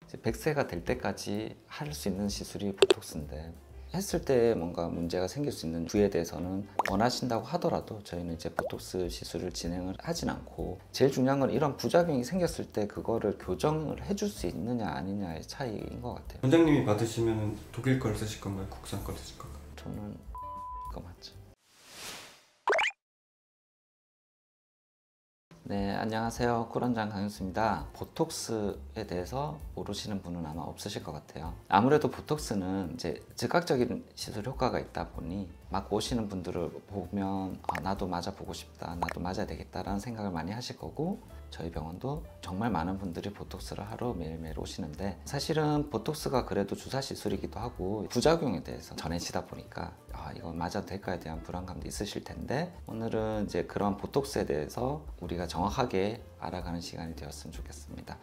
이제 100세가 될 때까지 할 수 있는 시술이 보톡스인데, 했을 때 뭔가 문제가 생길 수 있는 부위에 대해서는 원하신다고 하더라도 저희는 이제 보톡스 시술을 진행을 하진 않고, 제일 중요한 건 이런 부작용이 생겼을 때 그거를 교정을 해줄 수 있느냐 아니냐의 차이인 것 같아요. 원장님이 받으시면 독일 걸 쓰실 건가요? 국산 걸 쓰실 건가요? 저는 그거 맞죠. 네, 안녕하세요. 꿀원장 강윤수입니다. 보톡스에 대해서 모르시는 분은 아마 없으실 것 같아요. 아무래도 보톡스는 이제 즉각적인 시술 효과가 있다 보니 막 오시는 분들을 보면 나도 맞아보고 싶다, 나도 맞아야 되겠다라는 생각을 많이 하실 거고, 저희 병원도 정말 많은 분들이 보톡스를 하러 매일매일 오시는데, 사실은 보톡스가 그래도 주사 시술이기도 하고 부작용에 대해서 전해지다 보니까 이거 맞아도 될까에 대한 불안감도 있으실 텐데, 오늘은 이제 그런 보톡스에 대해서 우리가 정확하게 알아가는 시간이 되었으면 좋겠습니다.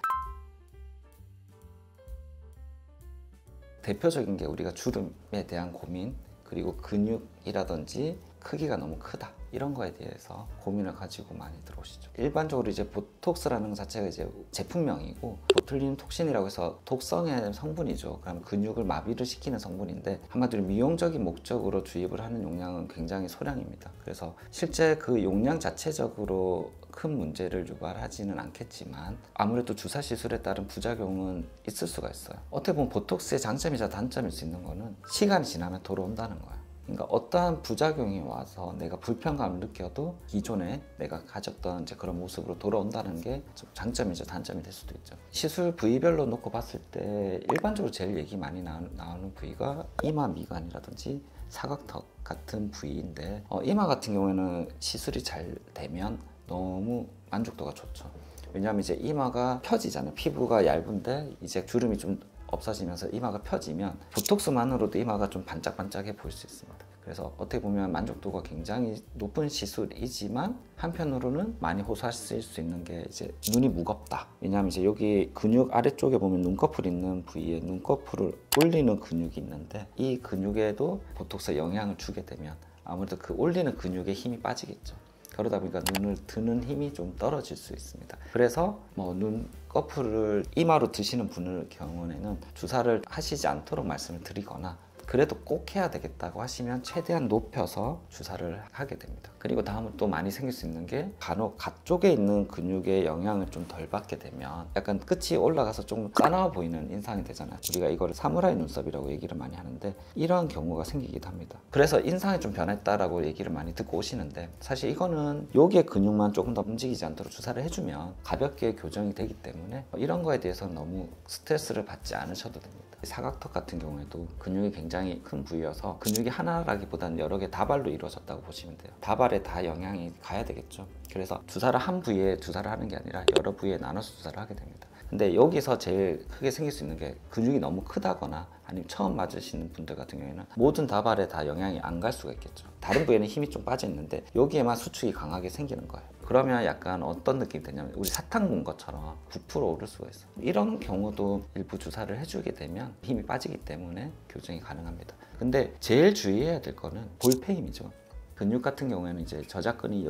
대표적인 게 우리가 주름에 대한 고민, 그리고 근육이라든지 크기가 너무 크다, 이런 거에 대해서 고민을 가지고 많이 들어오시죠. 일반적으로 이제 보톡스라는 것 자체가 이제 제품명이고, 보툴린 톡신이라고 해서 독성의 성분이죠. 그럼 근육을 마비를 시키는 성분인데, 한마디로 미용적인 목적으로 주입을 하는 용량은 굉장히 소량입니다. 그래서 실제 그 용량 자체적으로 큰 문제를 유발하지는 않겠지만, 아무래도 주사 시술에 따른 부작용은 있을 수가 있어요. 어떻게 보면 보톡스의 장점이자 단점일 수 있는 거는 시간이 지나면 돌아온다는 거예요. 그러니까 어떠한 부작용이 와서 내가 불편감을 느껴도 기존에 내가 가졌던 이제 그런 모습으로 돌아온다는 게 좀 장점이죠, 단점이 될 수도 있죠. 시술 부위별로 놓고 봤을 때 일반적으로 제일 얘기 많이 나오는 부위가 이마 미간이라든지 사각턱 같은 부위인데, 이마 같은 경우에는 시술이 잘 되면 너무 만족도가 좋죠. 왜냐하면 이제 이마가 펴지잖아요. 피부가 얇은데 이제 주름이 좀 없어지면서 이마가 펴지면 보톡스만으로도 이마가 좀 반짝반짝해 보일 수 있습니다. 그래서 어떻게 보면 만족도가 굉장히 높은 시술이지만, 한편으로는 많이 호소하실 수 있는 게 이제 눈이 무겁다. 왜냐하면 이제 여기 근육 아래쪽에 보면 눈꺼풀 있는 부위에 눈꺼풀을 올리는 근육이 있는데, 이 근육에도 보톡스에 영향을 주게 되면 아무래도 그 올리는 근육에 힘이 빠지겠죠. 그러다 보니까 눈을 드는 힘이 좀 떨어질 수 있습니다. 그래서 눈꺼풀을 이마로 드시는 분의 경우에는 주사를 하시지 않도록 말씀을 드리거나, 그래도 꼭 해야 되겠다고 하시면 최대한 높여서 주사를 하게 됩니다. 그리고 다음은 또 많이 생길 수 있는 게, 간혹 가쪽에 있는 근육에 영향을 좀 덜 받게 되면 약간 끝이 올라가서 좀 싸나워 보이는 인상이 되잖아요. 우리가 이거를 사무라이 눈썹이라고 얘기를 많이 하는데, 이러한 경우가 생기기도 합니다. 그래서 인상이 좀 변했다라고 얘기를 많이 듣고 오시는데, 사실 이거는 여기에 근육만 조금 더 움직이지 않도록 주사를 해주면 가볍게 교정이 되기 때문에 이런 거에 대해서는 너무 스트레스를 받지 않으셔도 됩니다. 사각턱 같은 경우에도 근육이 굉장히 큰 부위여서 근육이 하나라기보다는 여러 개 다발로 이루어졌다고 보시면 돼요. 다발에 다 영향이 가야 되겠죠. 그래서 주사를 한 부위에 주사를 하는 게 아니라 여러 부위에 나눠서 주사를 하게 됩니다. 근데 여기서 제일 크게 생길 수 있는 게, 근육이 너무 크다거나 아니면 처음 맞으시는 분들 같은 경우에는 모든 다발에 다 영향이 안 갈 수가 있겠죠. 다른 부위에는 힘이 좀 빠져 있는데 여기에만 수축이 강하게 생기는 거예요. 그러면 약간 어떤 느낌이 되냐면, 우리 사탕 문 것처럼 부풀어 오를 수가 있어요. 이런 경우도 일부 주사를 해주게 되면 힘이 빠지기 때문에 교정이 가능합니다. 근데 제일 주의해야 될 거는 볼페임이죠. 근육 같은 경우에는 이제 저작근이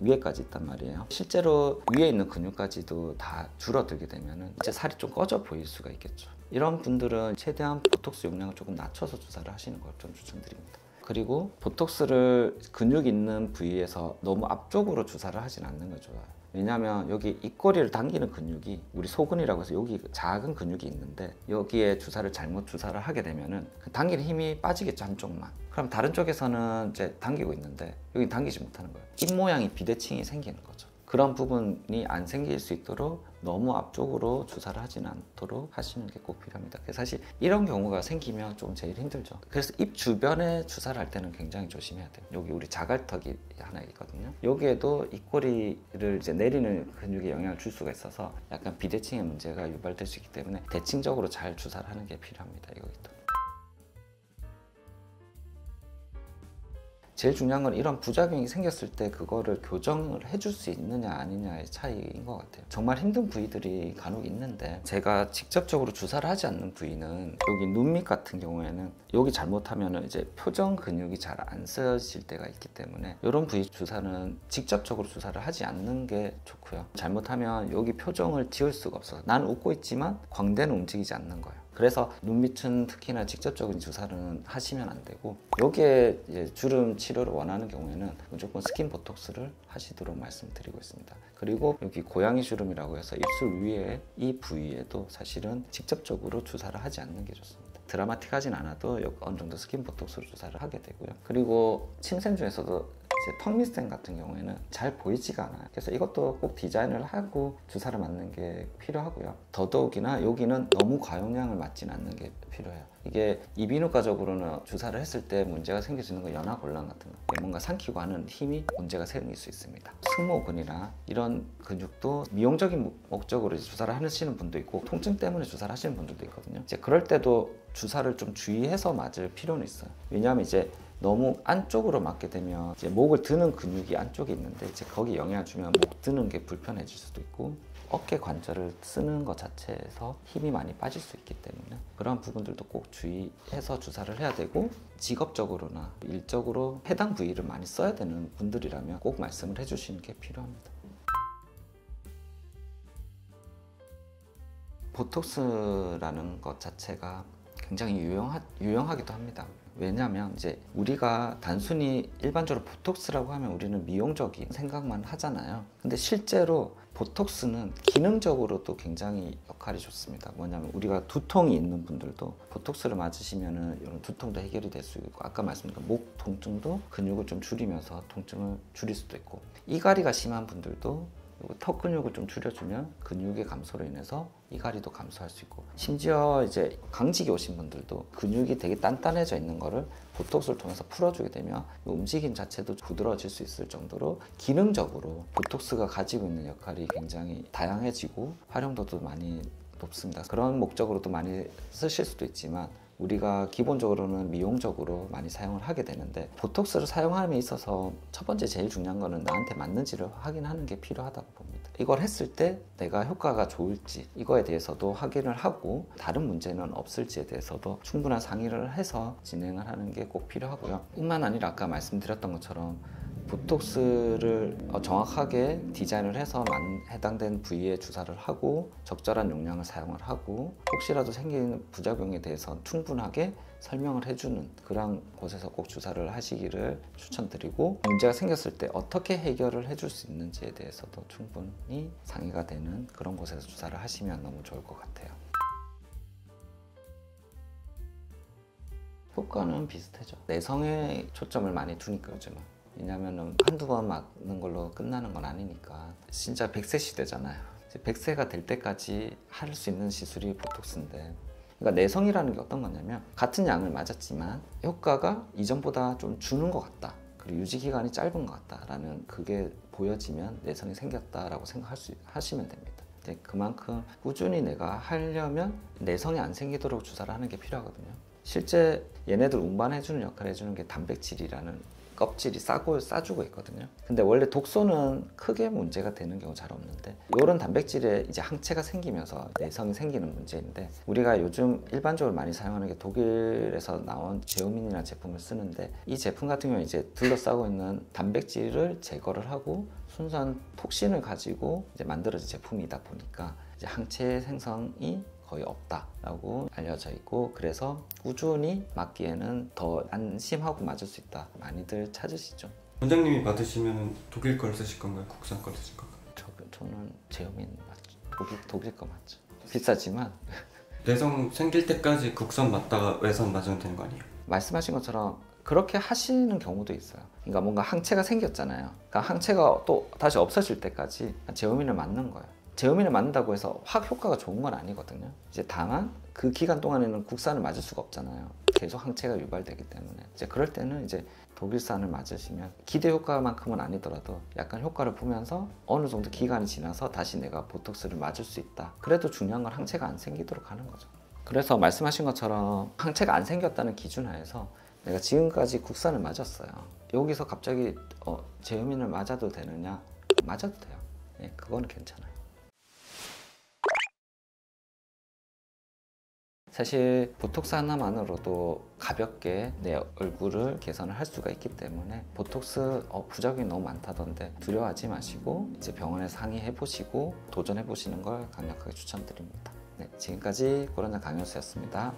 위에까지 있단 말이에요. 실제로 위에 있는 근육까지도 다 줄어들게 되면 이제 살이 좀 꺼져 보일 수가 있겠죠. 이런 분들은 최대한 보톡스 용량을 조금 낮춰서 주사를 하시는 걸 좀 추천드립니다. 그리고 보톡스를 근육 있는 부위에서 너무 앞쪽으로 주사를 하진 않는 게 좋아요. 왜냐하면 여기 입꼬리를 당기는 근육이 우리 소근이라고 해서 여기 작은 근육이 있는데, 여기에 주사를 잘못 주사를 하게 되면은 당기는 힘이 빠지겠죠, 한쪽만. 그럼 다른 쪽에서는 이제 당기고 있는데 여기 당기지 못하는 거예요. 입 모양이 비대칭이 생기는 거죠. 그런 부분이 안 생길 수 있도록 너무 앞쪽으로 주사를 하지는 않도록 하시는 게 꼭 필요합니다. 그래서 사실 이런 경우가 생기면 좀 제일 힘들죠. 그래서 입 주변에 주사를 할 때는 굉장히 조심해야 돼요. 여기 우리 자갈턱이 하나 있거든요. 여기에도 입꼬리를 이제 내리는 근육에 영향을 줄 수가 있어서 약간 비대칭의 문제가 유발될 수 있기 때문에 대칭적으로 잘 주사를 하는 게 필요합니다. 여기도. 제일 중요한 건 이런 부작용이 생겼을 때 그거를 교정을 해줄 수 있느냐 아니냐의 차이인 것 같아요. 정말 힘든 부위들이 간혹 있는데 제가 직접적으로 주사를 하지 않는 부위는 여기 눈 밑 같은 경우에는 여기 잘못하면 이제 표정 근육이 잘 안 쓰여질 때가 있기 때문에 이런 부위 주사는 직접적으로 주사를 하지 않는 게 좋고요. 잘못하면 여기 표정을 지을 수가 없어요. 난 웃고 있지만 광대는 움직이지 않는 거예요. 그래서 눈밑은 특히나 직접적인 주사는 하시면 안 되고, 여기에 이제 주름 치료를 원하는 경우에는 무조건 스킨 보톡스를 하시도록 말씀드리고 있습니다. 그리고 여기 고양이 주름이라고 해서 입술 위에 이 부위에도 사실은 직접적으로 주사를 하지 않는 게 좋습니다. 드라마틱하진 않아도 어느 정도 스킨 보톡스로 주사를 하게 되고요. 그리고 침샘 중에서도 이제 턱 밑샘 같은 경우에는 잘 보이지가 않아요. 그래서 이것도 꼭 디자인을 하고 주사를 맞는 게 필요하고요. 더더욱이나 여기는 너무 과용량을 맞지는 않는 게 필요해요. 이게 이비인후과적으로는 주사를 했을 때 문제가 생길 수 있는 건 연화곤란 같은 거, 뭔가 삼키고 하는 힘이 문제가 생길 수 있습니다. 승모근이나 이런 근육도 미용적인 목적으로 주사를 하시는 분도 있고 통증 때문에 주사를 하시는 분들도 있거든요. 이제 그럴 때도 주사를 좀 주의해서 맞을 필요는 있어요. 왜냐하면 이제 너무 안쪽으로 맞게 되면 이제 목을 드는 근육이 안쪽에 있는데 이제 거기 영향을 주면 목 드는 게 불편해질 수도 있고, 어깨 관절을 쓰는 것 자체에서 힘이 많이 빠질 수 있기 때문에 그런 부분들도 꼭 주의해서 주사를 해야 되고, 직업적으로나 일적으로 해당 부위를 많이 써야 되는 분들이라면 꼭 말씀을 해주시는 게 필요합니다. 보톡스라는 것 자체가 굉장히 유용하기도 합니다. 왜냐하면 이제 우리가 단순히 일반적으로 보톡스라고 하면 우리는 미용적인 생각만 하잖아요. 근데 실제로 보톡스는 기능적으로도 굉장히 역할이 좋습니다. 뭐냐면 우리가 두통이 있는 분들도 보톡스를 맞으시면은 이런 두통도 해결이 될 수 있고, 아까 말씀드린 목 통증도 근육을 좀 줄이면서 통증을 줄일 수도 있고, 이갈이가 심한 분들도 턱 근육을 좀 줄여주면 근육의 감소로 인해서 이갈이도 감소할 수 있고, 심지어 이제 강직이 오신 분들도 근육이 되게 단단해져 있는 거를 보톡스를 통해서 풀어주게 되면 움직임 자체도 부드러워질 수 있을 정도로 기능적으로 보톡스가 가지고 있는 역할이 굉장히 다양해지고 활용도도 많이 높습니다. 그런 목적으로도 많이 쓰실 수도 있지만 우리가 기본적으로는 미용적으로 많이 사용을 하게 되는데, 보톡스를 사용함에 있어서 첫 번째 제일 중요한 거는 나한테 맞는지를 확인하는 게 필요하다고 봅니다. 이걸 했을 때 내가 효과가 좋을지 이거에 대해서도 확인을 하고, 다른 문제는 없을지에 대해서도 충분한 상의를 해서 진행을 하는 게 꼭 필요하고요. 뿐만 아니라 아까 말씀드렸던 것처럼 보톡스를 정확하게 디자인을 해서 해당된 부위에 주사를 하고 적절한 용량을 사용을 하고, 혹시라도 생기는 부작용에 대해서 충분하게 설명을 해주는 그런 곳에서 꼭 주사를 하시기를 추천드리고, 문제가 생겼을 때 어떻게 해결을 해줄 수 있는지에 대해서도 충분히 상의가 되는 그런 곳에서 주사를 하시면 너무 좋을 것 같아요. 효과는 비슷하죠. 내성에 초점을 많이 두니까 요즘은. 왜냐면은 한두 번 맞는 걸로 끝나는 건 아니니까. 진짜 100세 시대잖아요. 100세가 될 때까지 할 수 있는 시술이 보톡스인데, 그러니까 내성이라는 게 어떤 거냐면 같은 양을 맞았지만 효과가 이전보다 좀 주는 것 같다, 그리고 유지 기간이 짧은 것 같다라는 그게 보여지면 내성이 생겼다라고 하시면 됩니다. 그만큼 꾸준히 내가 하려면 내성이 안 생기도록 주사를 하는 게 필요하거든요. 실제 얘네들 운반해주는 역할을 해주는 게 단백질이라는 껍질이 싸주고 있거든요. 근데 원래 독소는 크게 문제가 되는 경우 잘 없는데, 이런 단백질에 이제 항체가 생기면서 내성이 생기는 문제인데, 우리가 요즘 일반적으로 많이 사용하는 게 독일에서 나온 제오민이라는 제품을 쓰는데, 이 제품 같은 경우는 이제 둘러싸고 있는 단백질을 제거를 하고 순수한 톡신을 가지고 이제 만들어진 제품이다 보니까 이제 항체 생성이 거의 없다라고 알려져 있고, 그래서 꾸준히 맞기에는 더 안심하고 맞을 수 있다, 많이들 찾으시죠. 원장님이 맞으시면 독일 걸 쓰실 건가요? 국산 걸 쓰실 건가요? 저는 제오민 맞죠. 독일 거 맞죠. 비싸지만 내성 생길 때까지 국산 맞다가 외선 맞으면 되는 거 아니에요? 말씀하신 것처럼 그렇게 하시는 경우도 있어요. 그러니까 뭔가 항체가 생겼잖아요. 그러니까 항체가 또 다시 없어질 때까지 제오민을 맞는 거예요. 제오민을 맞는다고 해서 확 효과가 좋은 건 아니거든요. 이제 다만 그 기간 동안에는 국산을 맞을 수가 없잖아요. 계속 항체가 유발되기 때문에. 이제 그럴 때는 이제 독일산을 맞으시면 기대 효과만큼은 아니더라도 약간 효과를 보면서 어느 정도 기간이 지나서 다시 내가 보톡스를 맞을 수 있다. 그래도 중요한 건 항체가 안 생기도록 하는 거죠. 그래서 말씀하신 것처럼 항체가 안 생겼다는 기준 하에서 내가 지금까지 국산을 맞았어요. 여기서 갑자기 제휴민을 맞아도 되느냐? 맞아도 돼요. 예, 그거는 괜찮아요. 사실 보톡스 하나만으로도 가볍게 내 얼굴을 개선을 할 수가 있기 때문에 보톡스 부작용이 너무 많다던데 두려워하지 마시고 이제 병원에 상의해 보시고 도전해 보시는 걸 강력하게 추천드립니다. 네, 지금까지 고려나 강효수였습니다.